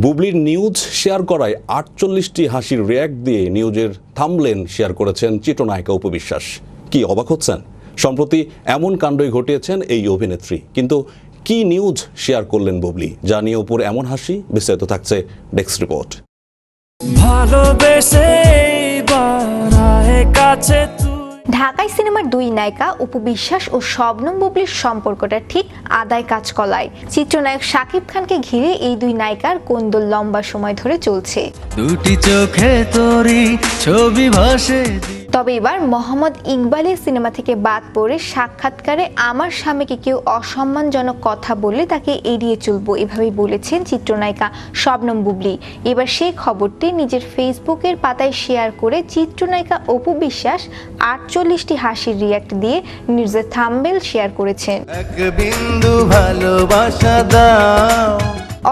বুবলির news share করায় ৪৮টি হাসির রিয়্যাক্ট দিয়ে নিউজের থাম্বনেল শেয়ার করেছেন চিত্রনায়িকা অপু বিশ্বাস। কি অবাক হচ্ছেন? সম্প্রতি এমন কাণ্ডই ঘটিয়েছেন এই অভিনেত্রী। কিন্তু কি নিউজ শেয়ার করলেন বুবলি, যা নিয়ে অপুর এমন হাসি? বিস্তারিত থাকছে ডেস্ক রিপোর্ট। ঢাকাই সিনেমার দুই নায়িকা অপু বিশ্বাস ও শবনম বুবলির সম্পর্কটা ঠিক আদায় কাঁচকলায়। চিত্রনায়ক শাকিব খানকে ঘিরে এই দুই নায়িকার কোন্দল লম্বা সময় ধরে চলছে। দুটি চোখে তোরি ছবি ভাসে। তবে এবার মোহাম্মদ ইকবালের সিনেমা থেকে বাদ পড়ে সাক্ষাৎকারে আমার স্বামীকে কেউ অসম্মানজনক কথা বললে তাকে এড়িয়ে চলবো, এভাবেই বলেছেন চিত্রনায়িকা শবনম বুবলি। এবার সেই খবরটি নিজের ফেসবুকের পাতায় শেয়ার করে চিত্রনায়িকা অপু বিশ্বাস ৪৮টি হাসির রিয়্যাক্ট দিয়ে নিউজের থাম্বনেল শেয়ার করেছেন। এক বিন্দু ভালোবাসা দাও।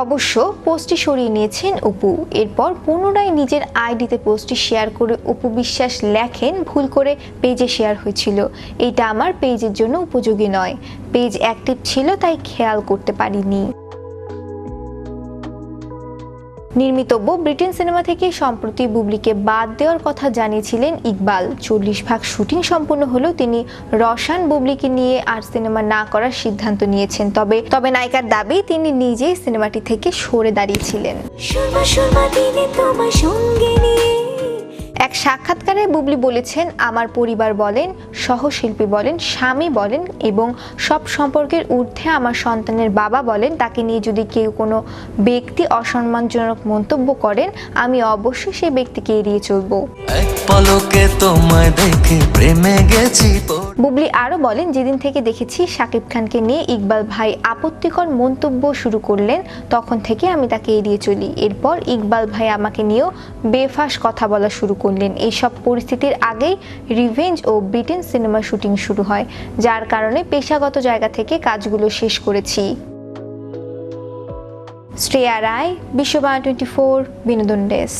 অবশ্য পোস্টটি সরিয়ে নিয়েছেন অপু। এরপর পুনরায় নিজের আইডিতে পোস্টটি শেয়ার করে অপু বিশ্বাস লেখেন, ভুল করে পেজে শেয়ার হয়েছিল। এটা আমার পেজের জন্য উপযোগী নয়। পেজ অ্যাক্টিভ ছিল তাই খেয়াল করতে পারিনি। নির্মিতব্য ব্রিটেন সিনেমা থেকে সম্প্রতি বুবলিকে বাদ দেওয়ার কথা জানিয়েছিলেন ইকবাল। ৪০ ভাগ শুটিং সম্পূর্ণ হলেও তিনি রসান বুবলিকে নিয়ে আর সিনেমা না করার সিদ্ধান্ত নিয়েছেন। তবে নায়িকার দাবি তিনি নিজেই সিনেমাটি থেকে সরে দাঁড়িয়েছিলেন। এক সাক্ষাৎকারে বুবলি বলেছেন, আমার পরিবার বলেন, সহশিল্পী বলেন, স্বামী বলেন এবং সব সম্পর্কের ঊর্ধ্বে আমার সন্তানের বাবা বলেন, তাকে নিয়ে যদি কেউ কোনো ব্যক্তি অসম্মানজনক মন্তব্য করেন আমি অবশ্যই সেই ব্যক্তিকে এড়িয়ে চলবো। এক পলকে তোমায় দেখে প্রেমে গেছি। বুবলি আরো বলেন, যেদিন থেকে দেখেছি শাকিব খানকে নিয়ে ইকবাল ভাই আপত্তিকর মন্তব্য শুরু করলেন তখন থেকে আমি তাকে এড়িয়ে চলি। এরপর ইকবাল ভাই আমাকে নিয়েও বেফাঁস কথা বলা শুরু করলেন। এইসব পরিস্থিতির আগেই রিভেঞ্জ ও ব্রিটেন সিনেমার শুটিং শুরু হয়, যার কারণে পেশাগত জায়গা থেকে কাজগুলো শেষ করেছি। শ্রেয়া রায়, বিশ্ববাণী 24, বিনোদন ডেস্ক।